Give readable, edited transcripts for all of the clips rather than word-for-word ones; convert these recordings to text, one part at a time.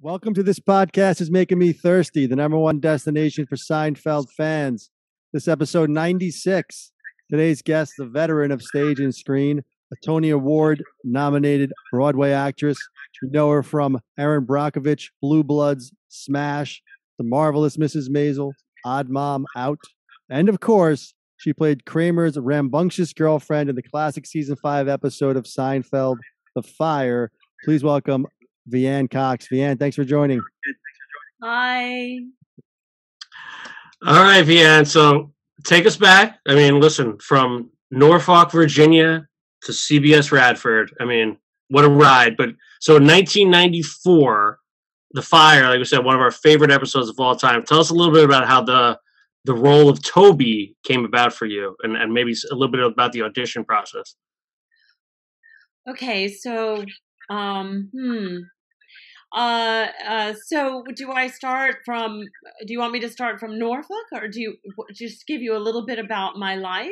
Welcome to This Podcast Is Making Me Thirsty, the number one destination for Seinfeld fans. This episode 96. Today's guest, the veteran of stage and screen, a Tony Award nominated Broadway actress. You know her from Erin Brockovich, Blue Bloods, Smash, The Marvelous Mrs. Maisel, Odd Mom Out. And of course, she played Kramer's rambunctious girlfriend in the classic season 5 episode of Seinfeld, The Fire. Please welcome Veanne Cox. Veanne, thanks for joining. Hi. All right, Veanne. So take us back. I mean, listen, from Norfolk, Virginia to CBS Radford. I mean, what a ride. But so in 1994, The Fire, like we said, one of our favorite episodes of all time. Tell us a little bit about how the role of Toby came about for you and maybe a little bit about the audition process. Okay, so so do you want me to start from Norfolk, or do you just give you a little bit about my life?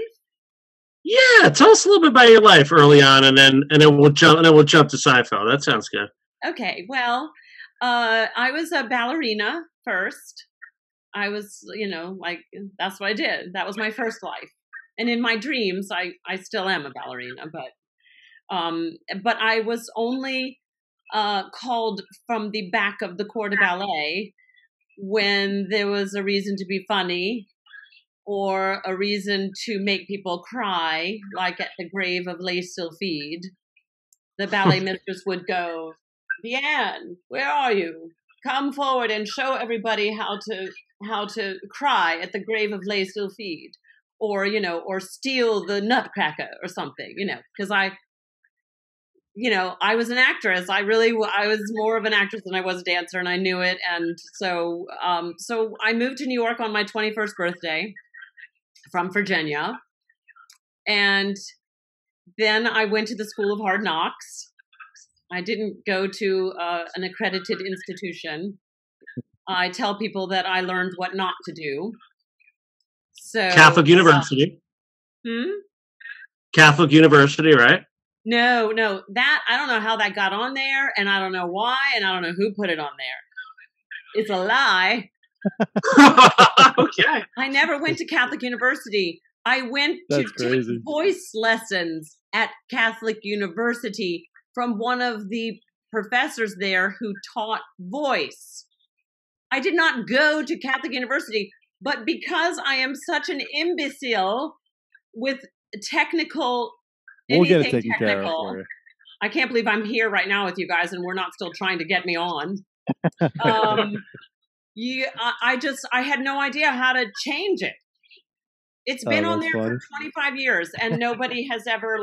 Yeah, tell us a little bit about your life early on, and then we'll jump to Seinfeld. That sounds good. Okay, well, I was a ballerina first. I was, that's what I did. That was my first life. And in my dreams, I still am a ballerina, but I was only called from the back of the corps de ballet when there was a reason to be funny or a reason to make people cry, like at the grave of Les Sylphides. The ballet mistress would go, "Veanne, where are you? Come forward and show everybody how to cry at the grave of Les Sylphides, or steal the nutcracker or something, because I was an actress. I was more of an actress than I was a dancer, and I knew it. And so I moved to New York on my 21st birthday from Virginia. And then I went to the School of Hard Knocks. I didn't go to an accredited institution. I tell people that I learned what not to do. So Catholic University. Catholic University, right? No, that I don't know how that got on there, and I don't know why, and I don't know who put it on there. It's a lie. Okay. I never went to Catholic University. I went to take voice lessons at Catholic University from one of the professors there who taught voice. I did not go to Catholic University, but because I am such an imbecile with technical We'll get it taken care of for you. I can't believe I'm here right now with you guys and we're not still trying to get me on. I had no idea how to change it. It's been on there for 25 years and nobody has ever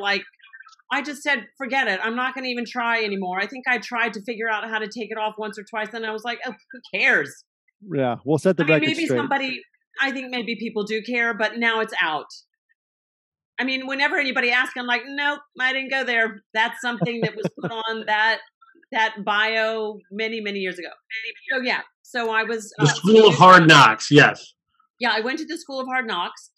I just said, forget it. I'm not going to even try anymore. I think I tried to figure out how to take it off once or twice and I was like, oh, who cares? Yeah, we'll set the record straight. I think maybe people do care, but now it's out. I mean, whenever anybody asks, I'm like, nope, I didn't go there. That's something that was put on that bio many, many years ago. So yeah, so I was the School of Hard Knocks. Yes. Yeah, I went to the School of Hard Knocks,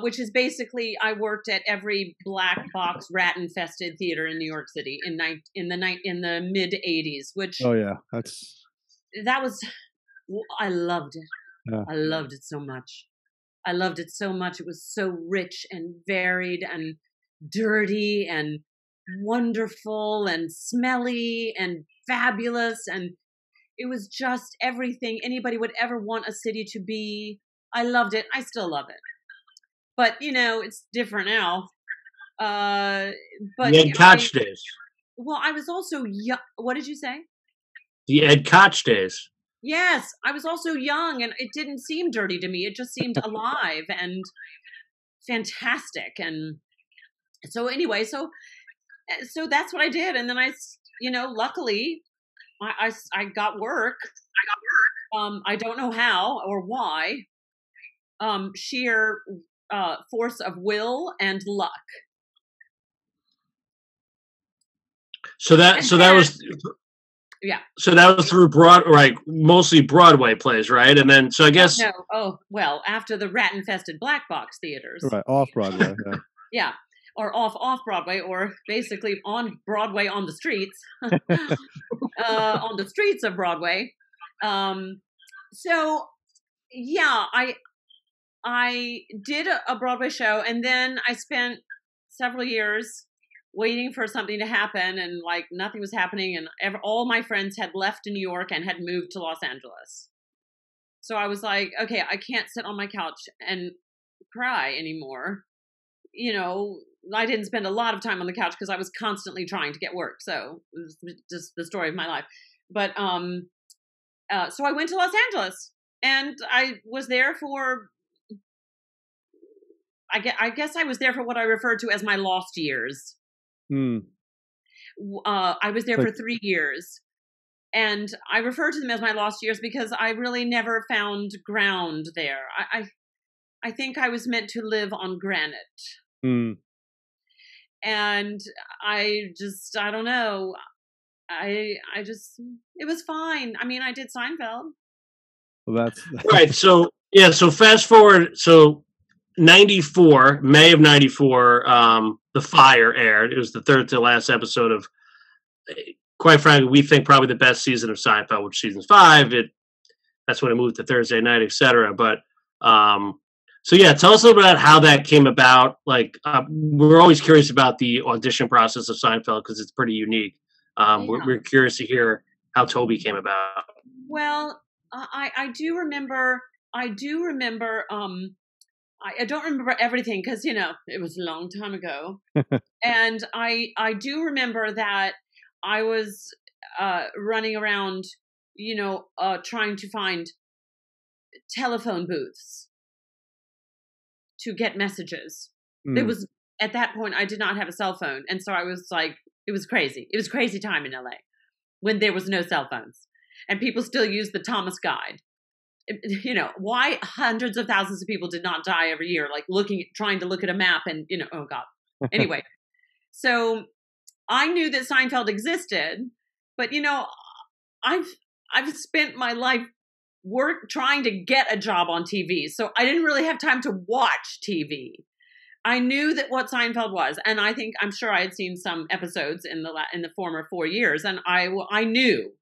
which is basically I worked at every black box rat-infested theater in New York City in the mid '80s. Which I loved it. Yeah. I loved it so much. It was so rich and varied and dirty and wonderful and smelly and fabulous. And it was just everything anybody would ever want a city to be. I loved it. I still love it. But, it's different now. But the Ed Koch days. Well, I was also young. What did you say? The Ed Koch days. Yes, I was also young and it didn't seem dirty to me. It just seemed alive and fantastic. And so anyway, so that's what I did. And then luckily I got work. I don't know how or why. Sheer force of will and luck. So that was. Yeah. So that was through mostly Broadway plays, right? And then, so I guess. No. Oh, well, after the rat-infested black box theaters. Right, off Broadway. Yeah. Yeah. or off Broadway, or basically on Broadway on the streets, on the streets of Broadway. So yeah, I did a Broadway show, and then I spent several years waiting for something to happen, and like nothing was happening, and all my friends had left New York and had moved to Los Angeles. So I was like, okay, I can't sit on my couch and cry anymore. You know, I didn't spend a lot of time on the couch because I was constantly trying to get work. So it was just the story of my life. But so I went to Los Angeles, and I was there for, I guess I was there for what I refer to as my lost years. I was there for 3 years. And I refer to them as my lost years because I really never found ground there. I think I was meant to live on granite. And I don't know. It was fine. I mean, I did Seinfeld. Well, that's right. So, yeah. So fast forward. So 94, May of 94, The Fire aired. It was the third to last episode of, quite frankly, we think probably the best season of Seinfeld, which season 5. That's when it moved to Thursday night, etc. But so yeah, tell us a little bit about how that came about. Like, we're always curious about the audition process of Seinfeld because it's pretty unique. We're curious to hear how Toby came about. Well, I do remember. I don't remember everything because it was a long time ago, and I do remember that I was running around, trying to find telephone booths to get messages. It was at that point I did not have a cell phone, and so I was like, it was crazy. It was crazy time in LA when there was no cell phones, and people still used the Thomas Guide. Why hundreds of thousands of people did not die every year, like trying to look at a map and, oh God. Anyway, so I knew that Seinfeld existed, but, I've spent my life trying to get a job on TV. So I didn't really have time to watch TV. I knew that what Seinfeld was. And I'm sure I had seen some episodes in the former 4 years. And I knew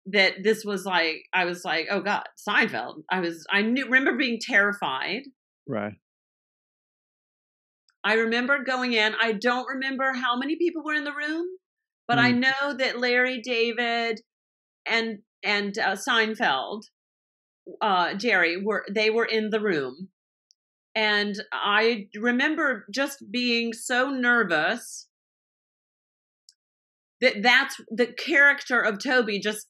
that this was like, I was like, oh God, Seinfeld. Remember being terrified. Right. I remember going in. I don't remember how many people were in the room, but I know that Larry, David, and Seinfeld, Jerry were in the room. And I remember just being so nervous that's the character of Toby just,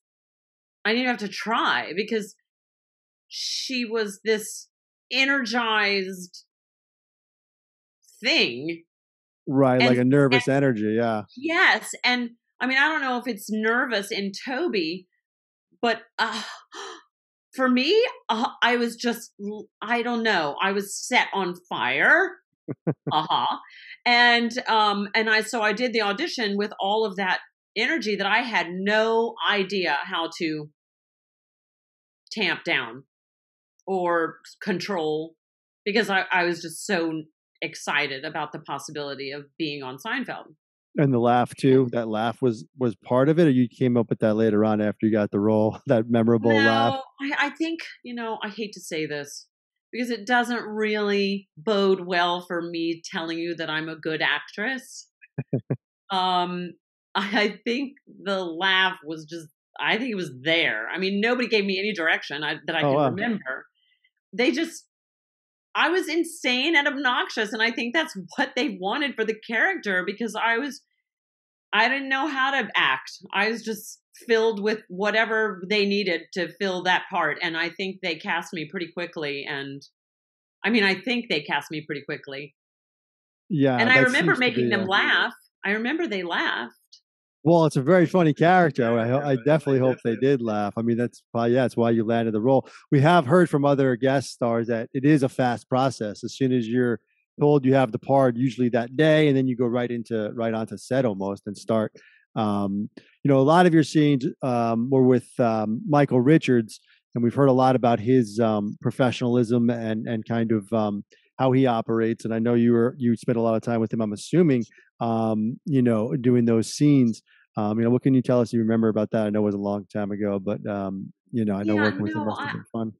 I didn't have to try because she was this energized thing. Right, like a nervous energy, yeah. Yes, and I mean, I don't know if it's nervous in Toby, but for me, I was just, I don't know, I was set on fire. And I did the audition with all of that energy that I had no idea how to tamp down or control, because I was just so excited about the possibility of being on Seinfeld. And the laugh too. That laugh was part of it, or you came up with that later on after you got the role, that memorable laugh? I think, I hate to say this because it doesn't really bode well for me telling you that I'm a good actress. I think the laugh was just, I think it was there. I mean, nobody gave me any direction that I can remember. I was insane and obnoxious. And I think that's what they wanted for the character, because I didn't know how to act. I was just filled with whatever they needed to fill that part. And I think they cast me pretty quickly. And I mean, I think they cast me pretty quickly. Yeah. And I remember making them laugh. I remember they laughed. Well, it's a very funny character. I definitely hope they did laugh. I mean, that's why you landed the role. We have heard from other guest stars that it is a fast process. As soon as you're told you have the part, usually that day, and then you go right onto set almost and start. A lot of your scenes were with Michael Richards, and we've heard a lot about his professionalism and kind of how he operates. And I know you spent a lot of time with him, I'm assuming, doing those scenes. What can you tell us you remember about that? I know it was a long time ago, but I know working with him must have been fun.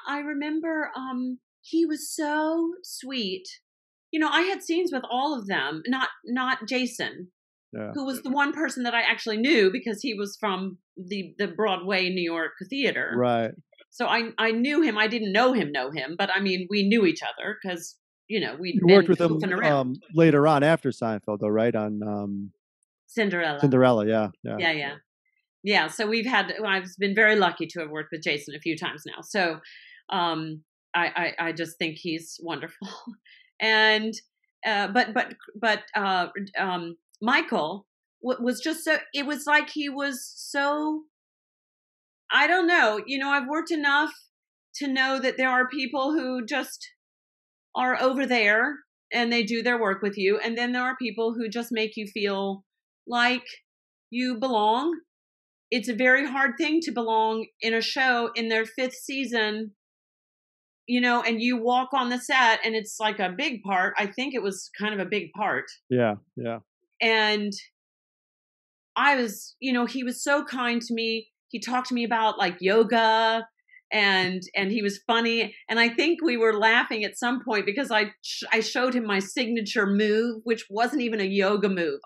I remember he was so sweet. I had scenes with all of them, not Jason, who was the one person that I actually knew because he was from the Broadway New York theater. Right. So I knew him. I didn't know him, but I mean, we knew each other because, we'd worked with him later on after Seinfeld, though, right? On Cinderella. Cinderella, yeah. Yeah, so I've been very lucky to have worked with Jason a few times now. So I just think he's wonderful. And but Michael was just so, it was like he was so, I don't know, I've worked enough to know that there are people who just are over there and they do their work with you. And then there are people who just make you feel like you belong. It's a very hard thing to belong in a show in their 5th season, and you walk on the set and it's like a big part. I think it was kind of a big part. Yeah. And I was, he was so kind to me. He talked to me about like yoga and he was funny. And I think we were laughing at some point because I showed him my signature move, which wasn't even a yoga move.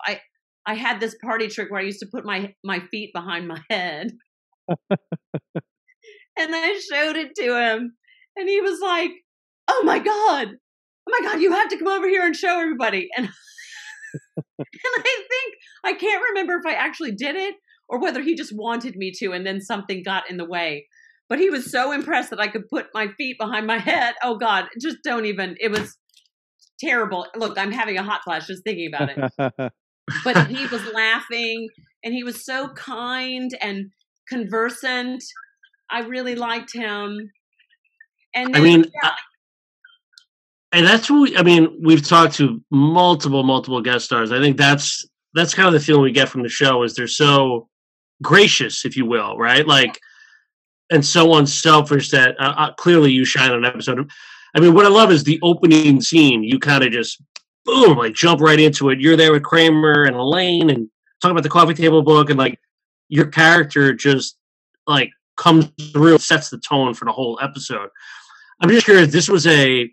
I had this party trick where I used to put my feet behind my head. And I showed it to him. And he was like, oh my God, you have to come over here and show everybody. And I can't remember if I actually did it or whether he just wanted me to and then something got in the way. But he was so impressed that I could put my feet behind my head. Oh God, just don't even, it was terrible. Look, I'm having a hot flash just thinking about it. But he was laughing and he was so kind and conversant. I really liked him. And then, and that's what we've talked to multiple guest stars. I think that's kind of the feeling we get from the show is they're so gracious, if you will, right? Like, and so unselfish that clearly you shine on an episode. What I love is the opening scene. You kind of just boom, like jump right into it. You're there with Kramer and Elaine and talking about the coffee table book, and like your character just like comes through, sets the tone for the whole episode. I'm just curious. This was a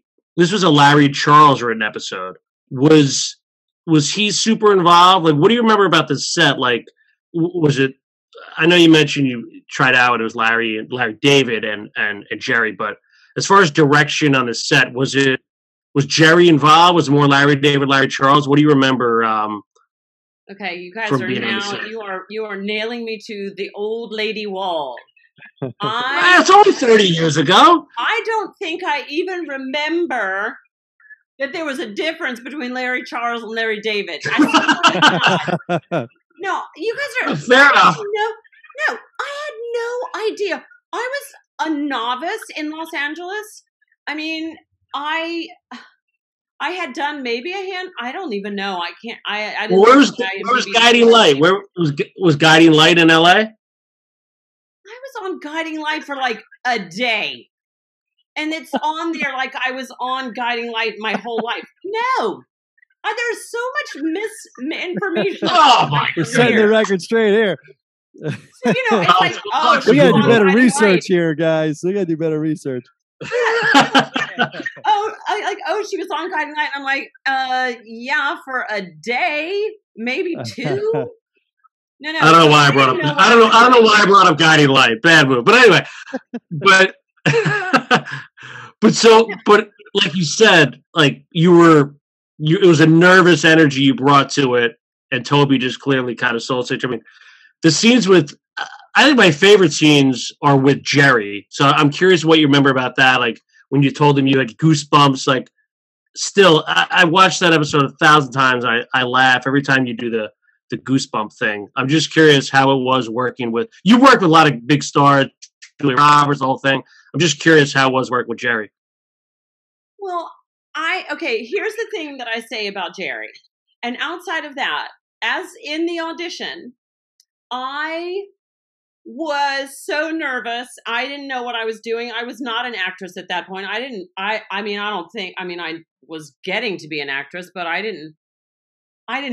Larry Charles written episode. Was he super involved? Like, what do you remember about the set? Like, was it? I know you mentioned you tried out. It was Larry David and Jerry. But as far as direction on the set, was Jerry involved? Was it more Larry David, Larry Charles? What do you remember? Okay, you guys are now you are nailing me to the old lady wall. It's only 30 years ago. I don't think I even remember that there was a difference between Larry Charles and Larry David. No, you guys are fair enough. No, I had no idea. I was a novice in Los Angeles. I had done maybe a hand. I don't even know. I can't. I didn't. Where was Guiding Light? Where was Guiding Light in L.A.? I was on Guiding Light for like a day. And it's on there like I was on Guiding Light my whole life. No. There's so much misinformation. We're setting the record straight here. So, it's like, we got to do better research here, guys. We got to do better research. She was on Guiding Light. I'm like, yeah, for a day, maybe 2. No. I don't know why I brought up. I don't know why I brought up Guiding Light. Bad move. But anyway, but like you said, like it was a nervous energy you brought to it, and Toby just clearly kind of sold it. The scenes I think my favorite scenes are with Jerry. So I'm curious what you remember about that. Like when you told him you had goosebumps. Like, still, I watched that episode 1,000 times. I laugh every time you do the goosebump thing. I'm just curious how it was working with. You worked with a lot of big stars, Julia Roberts, the whole thing. I'm just curious how it was working with Jerry. Well, here's the thing that I say about Jerry. And outside of that, as in the audition, I was so nervous. I didn't know what I was doing. I was not an actress at that point. I was getting to be an actress, but I didn't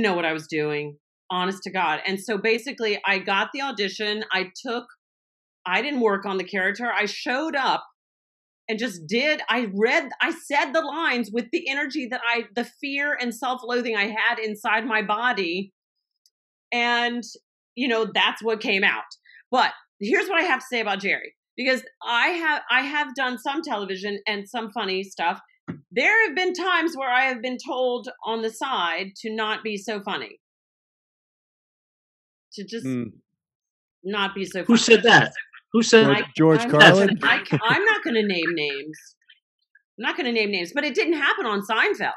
know what I was doing, honest to God. And so basically I got the audition. I didn't work on the character. I showed up and just I said the lines with the energy the fear and self-loathing I had inside my body. And, that's what came out. But here's what I have to say about Jerry, because I have done some television and some funny stuff. There have been times where I have been told on the side to not be so funny. To just not be so funny. Who said that? Who said George Carlin? I'm not going to name names. I'm not going to name names, but it didn't happen on Seinfeld.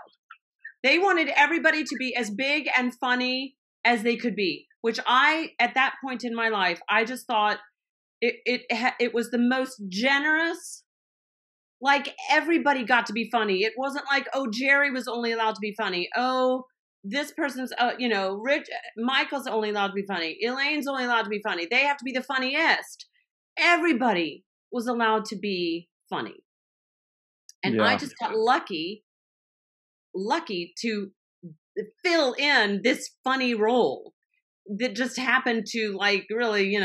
They wanted everybody to be as big and funny as they could be, which at that point in my life, I just thought it was the most generous. Like, everybody got to be funny. It wasn't like, oh, Jerry was only allowed to be funny. Oh, this person's, Michael's only allowed to be funny. Elaine's only allowed to be funny. They have to be the funniest. Everybody was allowed to be funny. And I just got lucky to fill in this funny role that just happened to, like, really,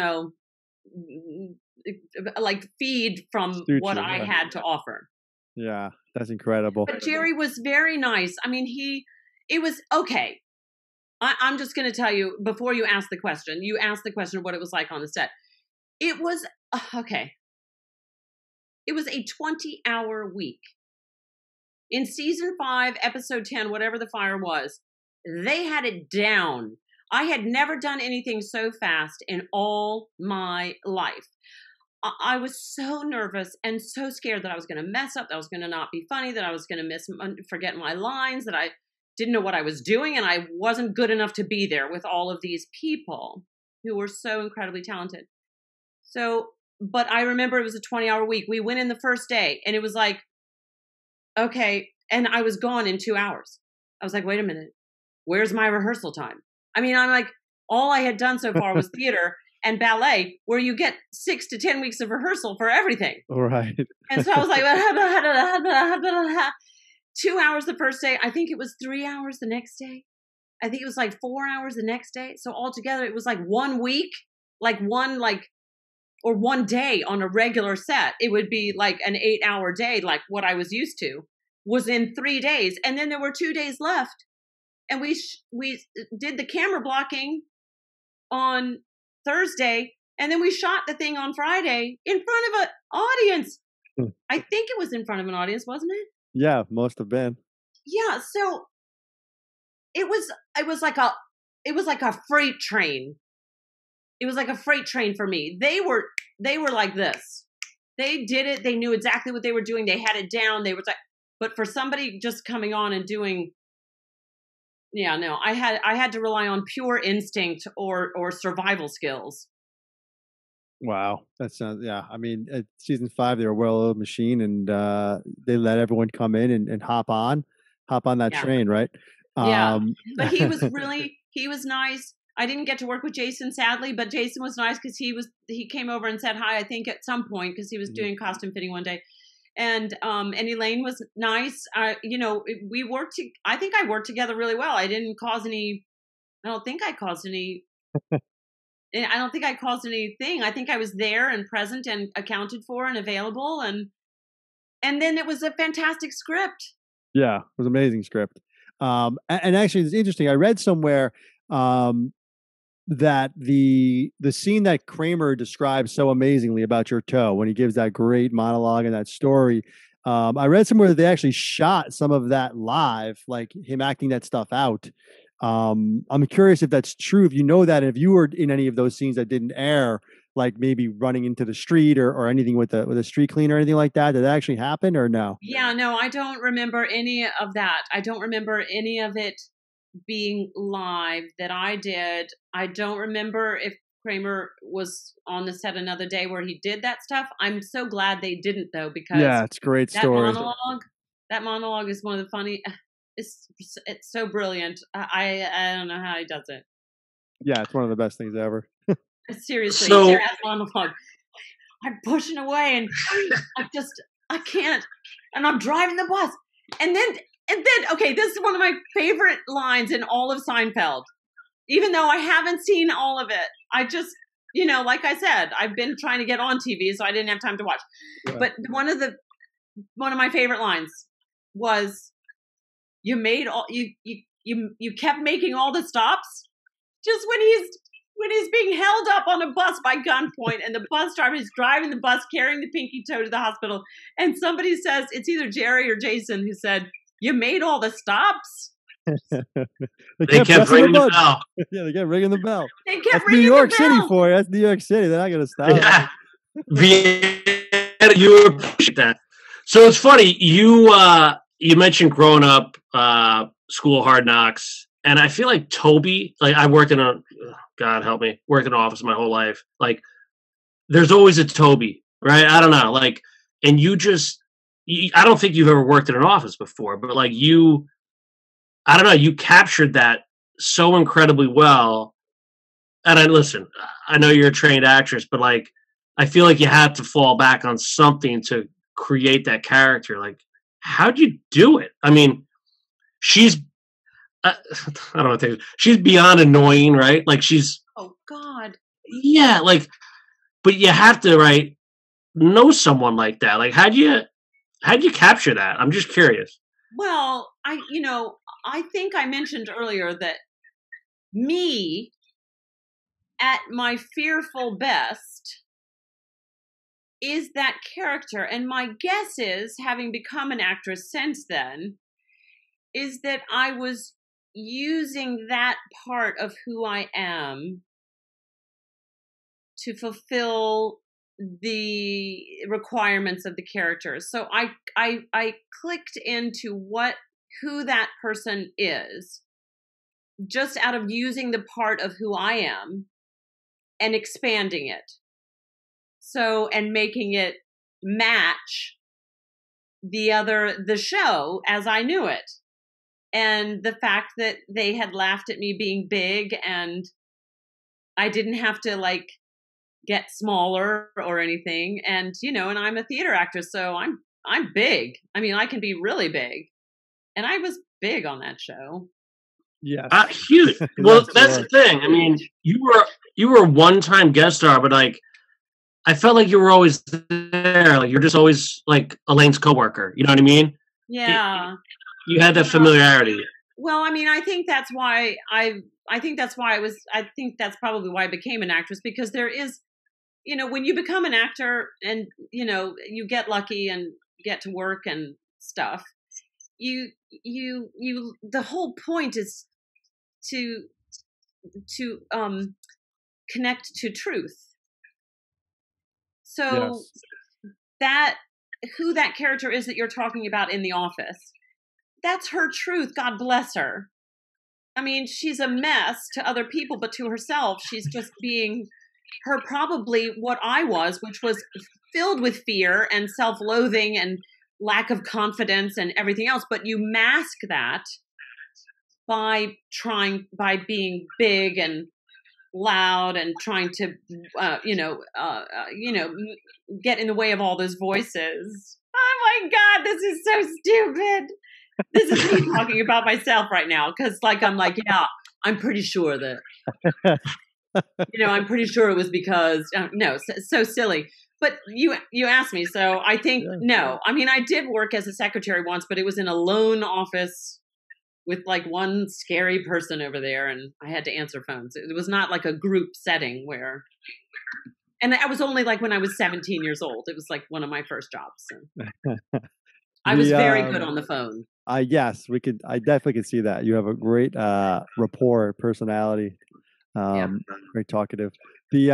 like feed from what I had to offer. Yeah, that's incredible. But Jerry was very nice. I mean, it was okay. I'm just going to tell you, before you ask the question, of what it was like on the set. It was, okay. It was a 20-hour week. In season 5, episode 10, whatever the fire was, they had it down. I had never done anything so fast in all my life. I was so nervous and so scared that I was going to mess up, that I was going to not be funny, that I was going to forget my lines, that I didn't know what I was doing, and I wasn't good enough to be there with all of these people who were so incredibly talented. So, but I remember it was a 20-hour week. We went in the first day, and it was like, okay, and I was gone in 2 hours. I was like, wait a minute, where's my rehearsal time? I mean, I'm like, all I had done so far was theater and ballet, where you get 6 to 10 weeks of rehearsal for everything. Right. And so I was like, 2 hours the first day. I think it was 3 hours the next day. I think it was like 4 hours the next day. So altogether, it was like 1 week, or 1 day on a regular set. It would be like an 8-hour day, like what I was used to, was in 3 days. And then there were 2 days left. And we did the camera blocking on Thursday, and then we shot the thing on Friday in front of an audience. I think it was in front of an audience, wasn't it? Yeah, must have been. Yeah, so it was like a freight train. It was like a freight train for me. They were like this. They did it. They knew exactly what they were doing. They had it down. But for somebody just coming on and doing, yeah, no, I had to rely on pure instinct or survival skills. Wow, that sounds, yeah. I mean, at season 5, they were a well-oiled machine, and they let everyone come in and hop on that train, right? Yeah, but he was nice. I didn't get to work with Jason, sadly, but Jason was nice because he came over and said hi, I think, at some point, because he was doing costume fitting one day. And Elaine was nice. We worked. I think I worked together really well. I don't think I caused anything. I think I was there and present and accounted for and available. And then it was a fantastic script. Yeah, it was an amazing script. And actually, it's interesting. I read somewhere that the scene that Kramer describes so amazingly about your toe, when he gives that great monologue and that story, I read somewhere that they actually shot some of that live, like him acting that stuff out. I'm curious if that's true, if you know that, and if you were in any of those scenes that didn't air, like maybe running into the street or anything with a street cleaner or anything like that. Did that actually happen or no? Yeah, no, I don't remember any of that. I don't remember any of it being live that I did. I don't remember if Kramer was on the set another day where he did that stuff. I'm so glad they didn't, though, because it's a great story. That monologue is one of the funny. It's so brilliant. I don't know how he does it. Yeah, it's one of the best things ever. Seriously, So Sarah's monologue. I'm pushing away, and I can't. And I'm driving the bus, and then, okay, this is one of my favorite lines in all of Seinfeld. Even though I haven't seen all of it, I just, like I said, I've been trying to get on TV, so I didn't have time to watch. Yeah. But one of my favorite lines was, "You kept making all the stops, just when he's being held up on a bus by gunpoint, and the bus driver is driving the bus, carrying the pinky toe to the hospital, and somebody says," it's either Jerry or Jason who said, "You made all the stops." they kept ringing the bell. Yeah, they kept ringing the bell. They kept That's ringing New York the bell. City for you. That's New York City. They're not going to stop. Yeah. Veanne, you appreciate that. So it's funny. You mentioned growing up, School of Hard Knocks, and I feel like Toby. Like I worked God help me, worked in an office my whole life. Like there's always a Toby, right? I don't know. Like, and I don't think you've ever worked in an office before, but like I don't know, you captured that so incredibly well. And I know you're a trained actress, but like, I feel like you had to fall back on something to create that character. Like, how'd you do it? I mean, she's, I don't know what to say. She's beyond annoying, right? Like oh God. Yeah. Like, but you have to, know someone like that. Like, how'd you capture that? I'm just curious. Well, I think I mentioned earlier that me at my fearful best is that character. And my guess is, having become an actress since then, is that I was using that part of who I am to fulfill the requirements of the character. So I clicked into who that person is, just out of using the part of who I am and expanding it. So, and making it match the show as I knew it. And the fact that they had laughed at me being big, and I didn't have to get smaller or anything. And, and I'm a theater actress, so I'm big. I mean, I can be really big. And I was big on that show. Yeah. Huge. Well, that's the thing. I mean, you were a one-time guest star, but I felt like you were always there. Like you're just always like Elaine's coworker. You know what I mean? Yeah. You had that familiarity. Well, I mean, I think that's probably why I became an actress, because there is, when you become an actor and, you get lucky and get to work and stuff, the whole point is to connect to truth. So yes. Who that character is that you're talking about in The Office, that's her truth. God bless her. I mean, she's a mess to other people, but to herself, she's just being her, probably what I was, which was filled with fear and self-loathing and lack of confidence and everything else. But you mask that by being big and loud and trying to, get in the way of all those voices. Oh my God, this is so stupid. This is me talking about myself right now, because yeah, I'm pretty sure that, I'm pretty sure it was because, no, so silly. But you asked me, so I think, no. I mean, I did work as a secretary once, but it was in a lone office with one scary person over there, and I had to answer phones. It was not like a group setting where, and that was only when I was 17 years old. It was one of my first jobs. So. I was very good on the phone. Yes, I definitely could see that. You have a great rapport, personality, very talkative. The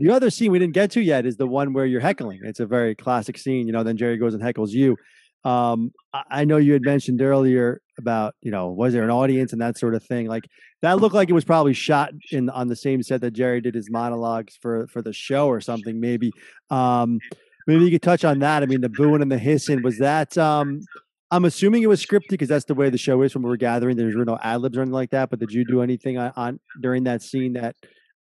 other scene we didn't get to yet is the one where you're heckling. It's a very classic scene. Then Jerry goes and heckles you. I know you had mentioned earlier about, was there an audience and that sort of thing? That looked like it was probably shot on the same set that Jerry did his monologues for the show or something, maybe. Maybe you could touch on that. I mean, the booing and the hissing, was that, I'm assuming it was scripted because that's the way the show is when we were gathering. There's no ad libs or anything like that. But did you do anything on during that scene that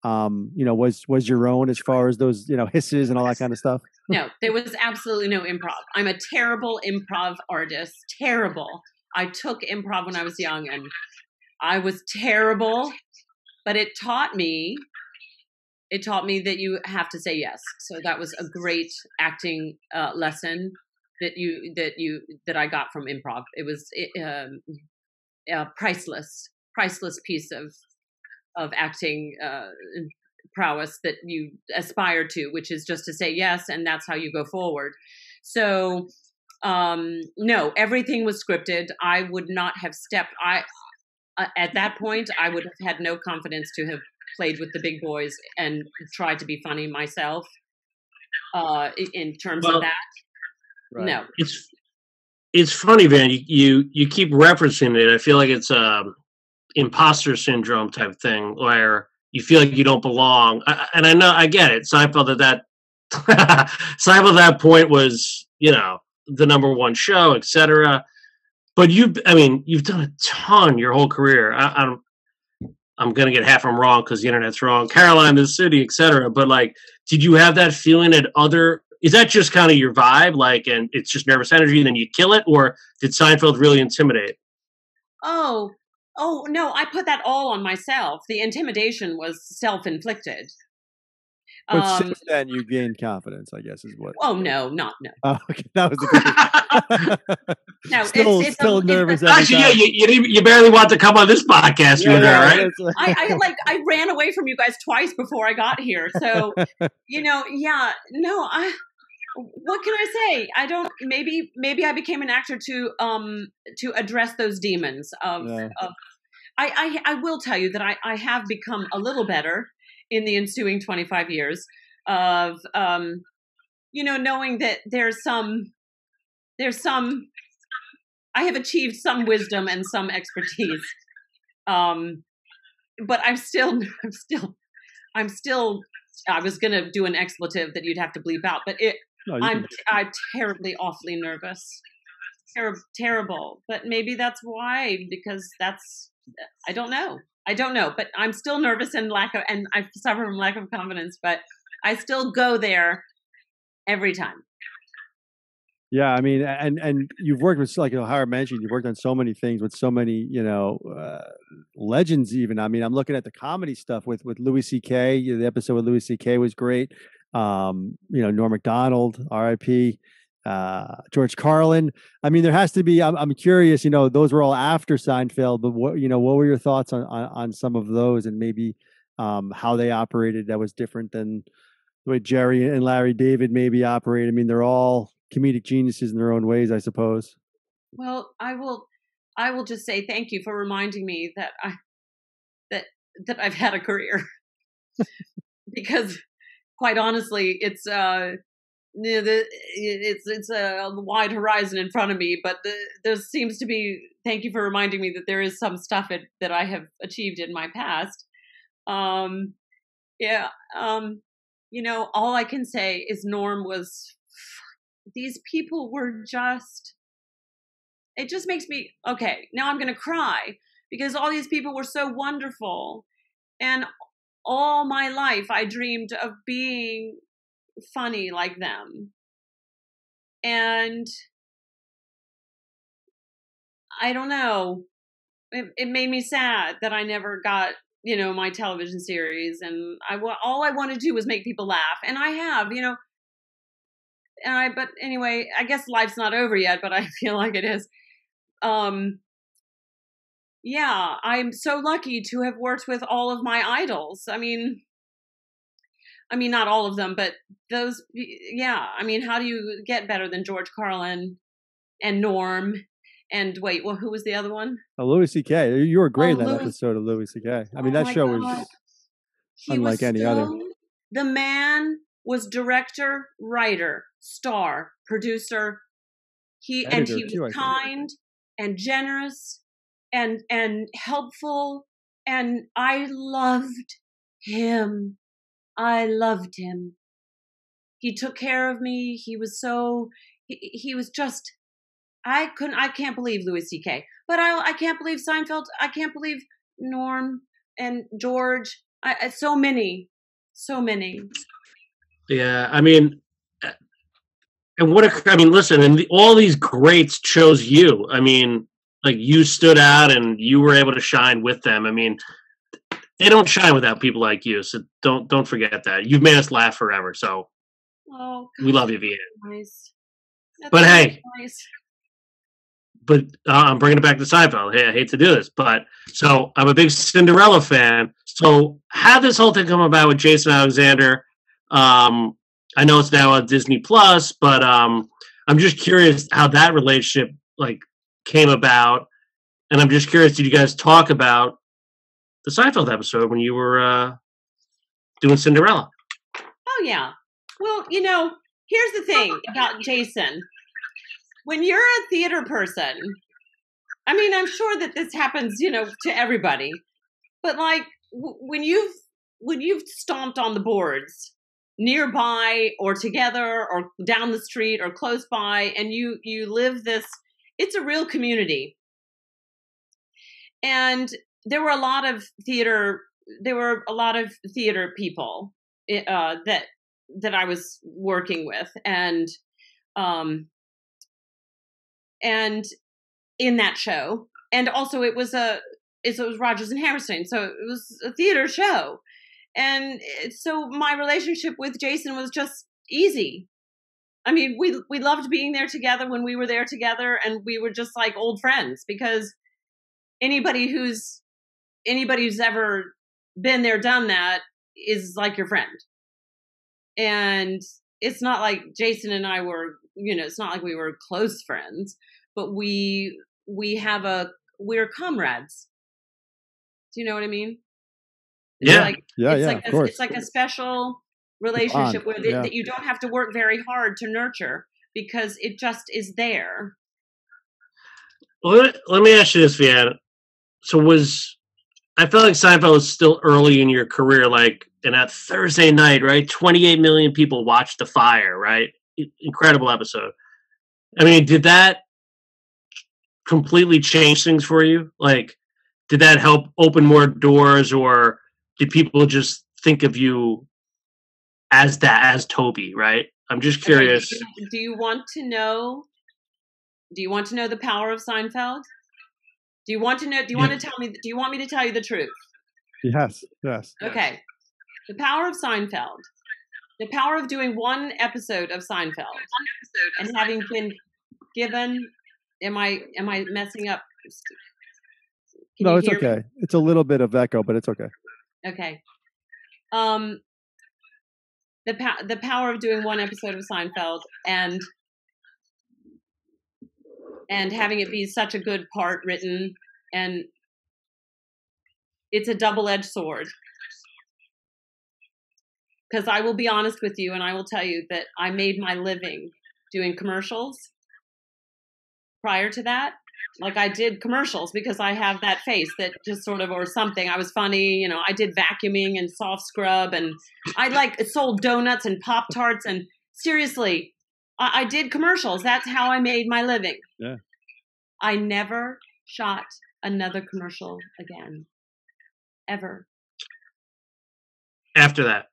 was your own as far as those, hisses and all that kind of stuff? No, there was absolutely no improv. I'm a terrible improv artist. Terrible. I took improv when I was young and I was terrible, but it taught me that you have to say yes. So that was a great acting lesson that I got from improv. It was a priceless piece of acting prowess that you aspire to, which is just to say yes, and that's how you go forward. So no, everything was scripted. I would not have stepped. At that point, I would have had no confidence to have played with the big boys and tried to be funny myself. In terms of that, right. No. It's funny, Van. You keep referencing it. I feel like it's imposter syndrome type thing where you feel like you don't belong. And I know I get it. Seinfeld at that point was the number one show, etc. But you've done a ton your whole career. I'm going to get half of them wrong because the internet's wrong. Caroline, the city, etc. But did you have that feeling at is that just kind of your vibe? And it's just nervous energy and then you kill it? Or did Seinfeld really intimidate? Oh no, I put that all on myself. The intimidation was self-inflicted. But since then, you gained confidence, I guess, is what. Oh no. Oh, okay. That was the good. No, still nervous. Actually, yeah, you barely want to come on this podcast. You were there, right? I ran away from you guys twice before I got here. So, yeah, no, what can I say? I don't. Maybe I became an actor to address those demons of. I will tell you that I have become a little better in the ensuing 25 years of knowing that there's some I have achieved some wisdom and some expertise, but I'm still I was gonna do an expletive that you'd have to bleep out, but I'm terribly awfully nervous, terrible. But maybe that's why, because I don't know, but I'm still nervous and I suffer from lack of confidence, but I still go there every time. Yeah, I mean, and you've worked with, like Howard mentioned, you've worked on so many things with so many, legends even. I mean, I'm looking at the comedy stuff with Louis C.K. The episode with Louis C.K. was great. Norm Macdonald, R.I.P., George Carlin. I mean, there has to be, I'm curious, those were all after Seinfeld, but what were your thoughts on some of those and maybe how they operated that was different than the way Jerry and Larry David maybe operate? I mean, they're all comedic geniuses in their own ways, I suppose. Well, I will just say thank you for reminding me that I've had a career, because quite honestly, it's a wide horizon in front of me, but there seems to be, thank you for reminding me that there is some stuff that I have achieved in my past. All I can say is Norm was, these people were it just makes me, okay, now I'm going to cry because all these people were so wonderful. And all my life I dreamed of being funny like them. And I don't know, it made me sad that I never got, my television series. And all I wanted to do was make people laugh. And I have, but anyway, I guess life's not over yet, but I feel like it is. I'm so lucky to have worked with all of my idols. I mean, not all of them, but those, I mean, how do you get better than George Carlin and Norm? And wait, well, who was the other one? Louis C.K. You were great in that episode of Louis C.K. I mean, that show was unlike any other. The man was director, writer, star, producer. He was kind and generous and helpful, and I loved him. He took care of me. He was he was just, I can't believe Louis C.K. But I can't believe Seinfeld. I can't believe Norm and George So many. Yeah, I mean, and listen, and all these greats chose you. I mean, like you stood out and you were able to shine with them. I mean, they don't shine without people like you. So don't forget that. You've made us laugh forever. So we love you, Veanne. Nice. But hey, nice. But I'm bringing it back to Seinfeld. Hey, I hate to do this, but so I'm a big Cinderella fan. So how did this whole thing come about with Jason Alexander? I know it's now on Disney Plus, but I'm just curious how that relationship like came about, and I'm just curious. Did you guys talk about the Seinfeld episode when you were doing Cinderella? Oh yeah. Well, here's the thing about Jason. When you're a theater person, I mean, I'm sure that this happens, to everybody. But like when you've stomped on the boards nearby or together or down the street or close by, and you live this, it's a real community. And there were a lot of theater people that I was working with, and in that show, and also it was Rodgers and Hammerstein, so it was a theater show, and so my relationship with Jason was just easy. I mean, we loved being there together when we were there together, and we were just like old friends, because anybody who's ever been there, done that, is like your friend. And it's not like Jason and I were, it's not like we were close friends, but we're comrades. Do you know what I mean? Yeah. Of course. It's like a special relationship that you don't have to work very hard to nurture, because it just is there. Well, let me ask you this, Veanne. So I felt like Seinfeld was still early in your career, like in that Thursday night, right? 28 million people watched The Fire, right? Incredible episode. I mean, did that completely change things for you? Like, did that help open more doors, or did people just think of you as Toby, right? I'm just curious. Okay, do you want to know the power of Seinfeld? Do you want to know? Do you want to tell me? Do you want me to tell you the truth? Yes. Okay. The power of Seinfeld. The power of doing one episode of Seinfeld and having been given. Am I messing up? No, it's okay. It's a little bit of echo, but it's okay. Okay. The power of doing one episode of Seinfeld and having it be such a good part written, and it's a double-edged sword. Because I will be honest with you, and I will tell you that I made my living doing commercials. Prior to that, like, I did commercials because I have that face that just sort of, or something. I was funny, I did vacuuming and soft scrub, and I sold donuts and Pop-Tarts, and seriously, I did commercials. That's how I made my living. Yeah. I never shot another commercial again. Ever. After that?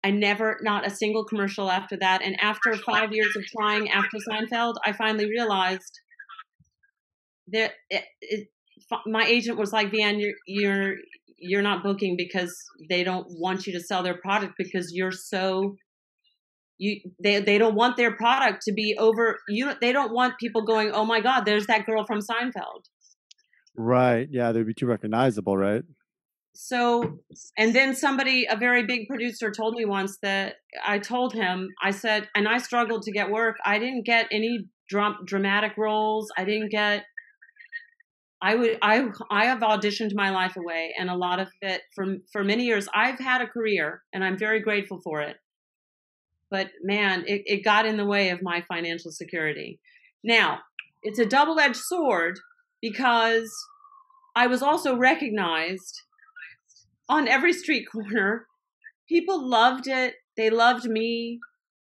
Not a single commercial after that. And after 5 years of trying after Seinfeld, I finally realized that my agent was like, Veanne, you're not booking because they don't want you to sell their product, because you're so... They don't want their product to be over. They don't want people going, oh my God, there's that girl from Seinfeld. Right. Yeah, they'd be too recognizable, right? So, and then a very big producer told me once that I told him, I said, and I struggled to get work. I didn't get any dramatic roles. I didn't get, I have auditioned my life away, and a lot of it for many years. I've had a career, and I'm very grateful for it. But man, it got in the way of my financial security. Now, it's a double-edged sword, because I was also recognized on every street corner. People loved it. They loved me.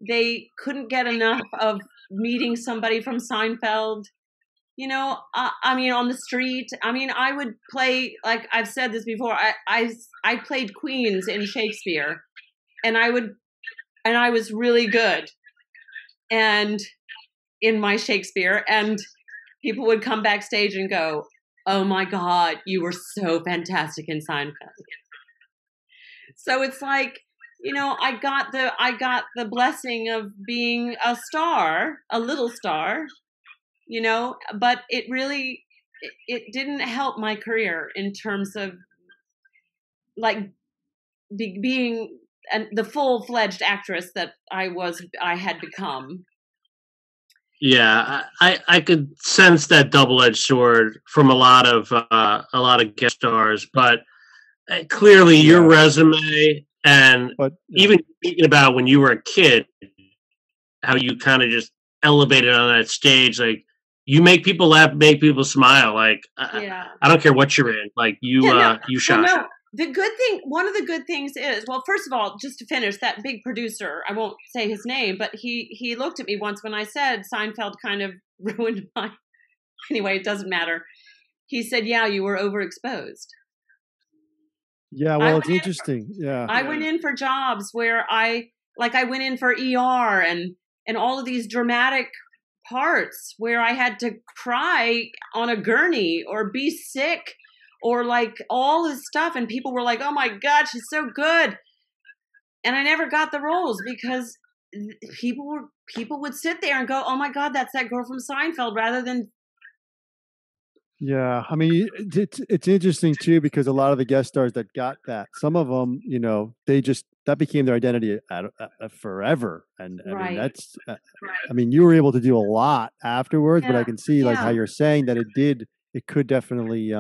They couldn't get enough of meeting somebody from Seinfeld. I mean, on the street. I mean, I would play, like I've said this before. I played queens in Shakespeare, and I was really good, and in my Shakespeare, and people would come backstage and go, "Oh my God, you were so fantastic in Seinfeld." So it's like, I got the blessing of being a star, a little star. But it didn't help my career in terms of like being the full-fledged actress that I had become. Yeah, I could sense that double-edged sword from a lot of guest stars, but clearly your resume and even thinking about when you were a kid, how you kind of just elevated on that stage, like you make people laugh, make people smile. Like I don't care what you're in, like you shine. Well, no. The good thing, one of the good things is, well, first of all, just to finish, that big producer, I won't say his name, but he looked at me once when I said Seinfeld kind of ruined anyway, it doesn't matter. He said, "Yeah, you were overexposed." Yeah, well, it's interesting. I went in for jobs where I went in for ER and all of these dramatic parts where I had to cry on a gurney or be sick or like all this stuff. And people were like, "Oh my God, she's so good." And I never got the roles because people would sit there and go, "Oh my God, that's that girl from Seinfeld," rather than. Yeah, I mean, it's interesting too because a lot of the guest stars that got that, some of them, that became their identity forever, and I mean that's, I mean, you were able to do a lot afterwards, but I can see like how you're saying that it could definitely,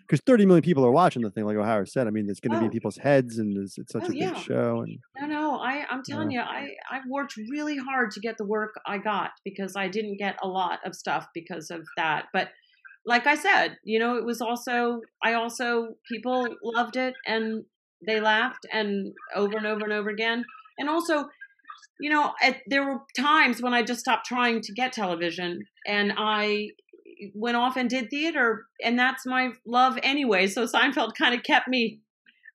because 30 million people are watching the thing, like O'Hara said. I mean, it's going to be in people's heads, and it's such a big show. And I'm telling you, I've worked really hard to get the work I got because I didn't get a lot of stuff because of that, but. Like I said, it was people loved it and they laughed and over and over and over again. And also, there were times when I just stopped trying to get television and I went off and did theater, and that's my love anyway. So Seinfeld kind of kept me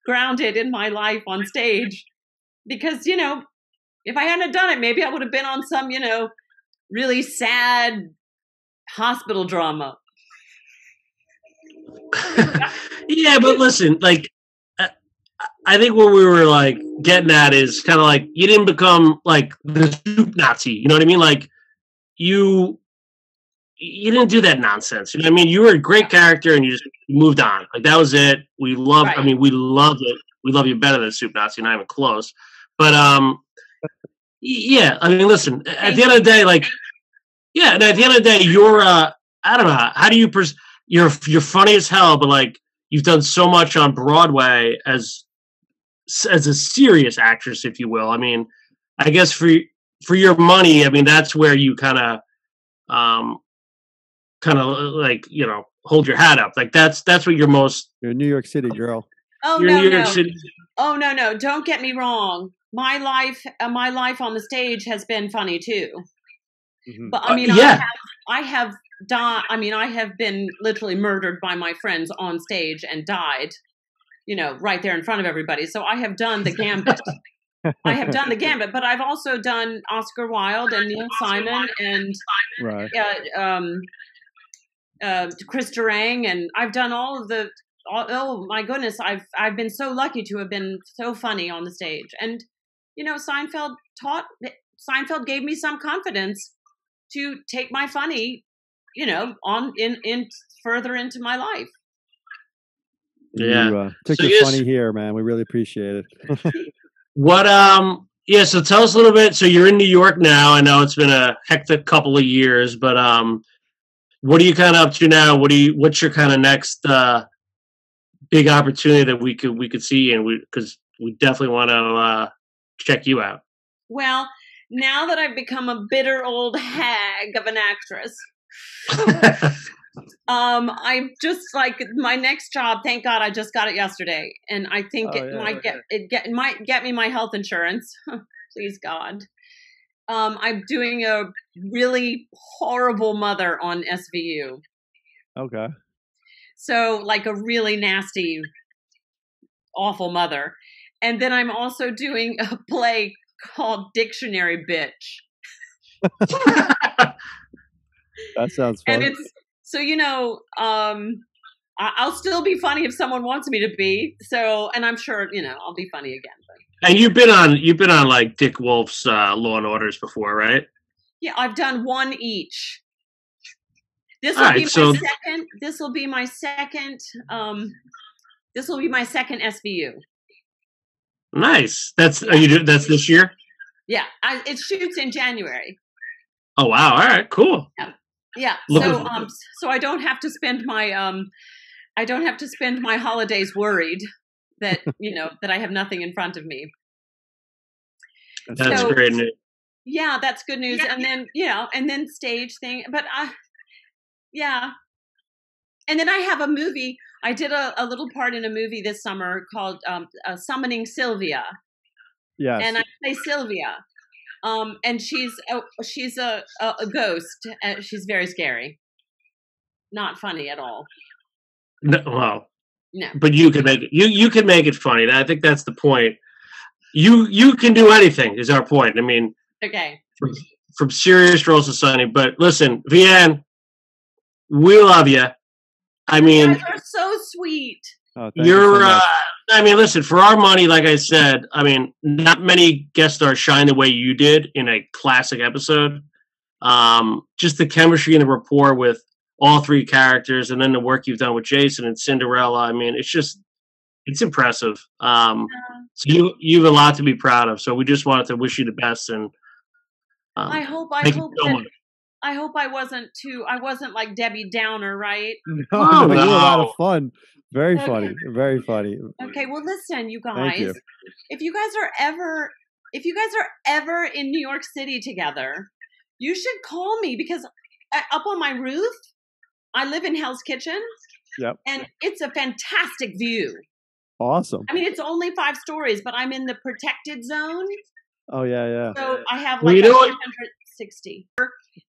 grounded in my life on stage because, if I hadn't done it, maybe I would have been on some, really sad hospital drama. Yeah, but listen, like I think what we were like getting at is kind of like you didn't become like the soup Nazi, you know what I mean? Like you didn't do that nonsense, you know what I mean? You were a great character and you just moved on. Like that was it. We loved I mean, we loved it. We love you better than soup Nazi, not even close. But yeah, I mean, listen, at the end of the day, like and at the end of the day, you're I don't know, how do you you're funny as hell, but like you've done so much on Broadway as a serious actress, if you will. I mean, I guess for your money, I mean that's where you kind of like hold your hat up. Like that's what you're most. You're a New York City girl. Oh no, New York City. Oh no! Don't get me wrong. My life on the stage has been funny too. Mm-hmm. But I mean, I have been literally murdered by my friends on stage and died, right there in front of everybody. So I have done the gambit. But I've also done Oscar Wilde and Neil Simon and Chris Durang, and I've done all of the. Oh my goodness, I've been so lucky to have been so funny on the stage, and Seinfeld gave me some confidence to take my funny. On in further into my life. Yeah, you, took your funny here, man. We really appreciate it. What? So tell us a little bit. So you're in New York now. I know it's been a hectic couple of years, but what are you kind of up to now? What's your kind of next big opportunity that we could see, and because we definitely want to check you out. Well, now that I've become a bitter old hag of an actress. I'm just like my next job. Thank God I just got it yesterday, and I think it might get me my health insurance. Please God. I'm doing a really horrible mother on SVU. Okay. So like a really nasty, awful mother. And then I'm also doing a play called Dictionary Bitch. That sounds fun. And it's, so, I'll still be funny if someone wants me to be. So, and I'm sure, I'll be funny again. But. And you've been on like Dick Wolf's Law and Orders before, right? Yeah, I've done one each. This will be my second SVU. Nice. That's that's this year? Yeah, it shoots in January. Oh wow! All right, cool. Yeah. So I don't have to spend my holidays worried that that I have nothing in front of me. That's great news. Yeah, that's good news. Yeah. And then and then stage thing, but yeah. And then I have a movie. I did a little part in a movie this summer called Summoning Sylvia. Yes. And I play Sylvia. And she's a ghost. She's very scary. Not funny at all. No, well, no. But you can make it. You can make it funny. I think that's the point. You can do anything. Is our point. I mean, okay. From serious roles to sunny. But listen, Veanne, we love you. I mean, you guys are so sweet. Oh, you're. I mean, listen, for our money, like I said, I mean, not many guest stars shine the way you did in a classic episode. Just the chemistry and the rapport with all three characters, and then the work you've done with Jason and Cinderella. I mean, it's impressive. So you have a lot to be proud of. So we just wanted to wish you the best. And I hope I wasn't like Debbie Downer, right? No, you had a lot of fun. Very funny. Very funny. Okay, well listen, you guys. Thank you. If you guys are ever in New York City together, you should call me, because up on my roof, I live in Hell's Kitchen. Yep. And it's a fantastic view. Awesome. I mean, it's only 5 stories, but I'm in the protected zone. Oh yeah. So I have like 160.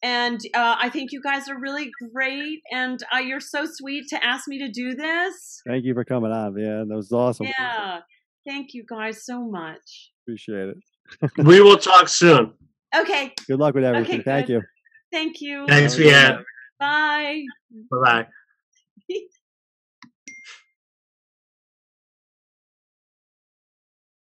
And I think you guys are really great, and you're so sweet to ask me to do this. Thank you for coming on, man. That was awesome. Yeah, thank you guys so much. Appreciate it. We will talk soon. Okay. Good luck with everything. Okay, Thank you. Thank you. Thanks, Veanne. Bye. Bye-bye.